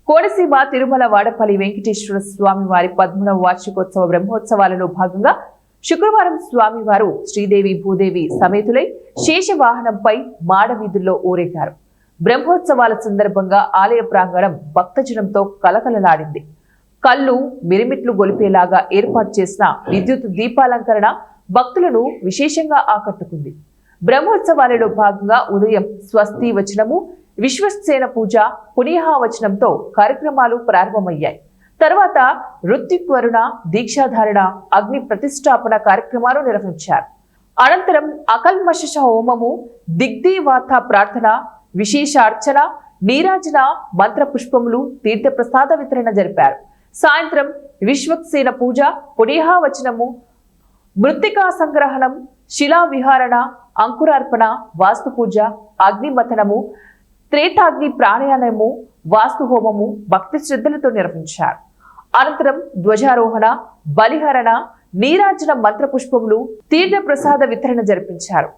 కోనసీమ తిరుమల వాడపల్లి వెంకటేశ్వర స్వామి వారి 13వ వార్షికోత్సవ బ్రహ్మోత్సవాలలో భాగంగా శుక్రవారం స్వామివారు శ్రీదేవి భూదేవి సమేతులై శేషవాహనంపై మాడవీధుల్లో ఊరేగారు. బ్రహ్మోత్సవాల సందర్భంగా ఆలయ ప్రాంగణం భక్తజనంతో కలకలలాడింది. కళ్ళు మిరిమిట్లు గొలిపేలాగా ఏర్పాటు చేసిన విద్యుత్ దీపాలంకరణ భక్తులను విశేషంగా ఆకట్టుకుంది. బ్రహ్మోత్సవాలలో భాగంగా ఉదయం స్వస్తి వచనము, విశ్వసేన పూజ, పుణ్యాహవచనంతో కార్యక్రమాలు ప్రారంభమయ్యాయి. తర్వాత ఋత్విక్వరుణ, దీక్షాధారణ, అగ్ని ప్రతిష్టాపన కార్యక్రమాలు నిర్వహించారు. అనంతరం అకల్మష హోమము, దిగ్దీవాత ప్రార్థన, విశేష అర్చన, నీరాజన, మంత్ర పుష్పములు, తీర్థ ప్రసాద వితరణ జరిపారు. సాయంత్రం విశ్వక్సేన పూజ, పుణ్యాహవచనము, మృత్తికా సంగ్రహణం, శిలా విహారణ, అంకురార్పణ, వాస్తు పూజ, అగ్నిమథనము, త్రేతాగ్ని ప్రాణాయామము, వాస్తు హోమము భక్తి శ్రద్ధలతో నిర్వహించారు. అనంతరం ధ్వజారోహణ, బలిహరణ, నీరాజన, మంత్ర పుష్పములు, తీర్థ ప్రసాద వితరణ జరిపించారు.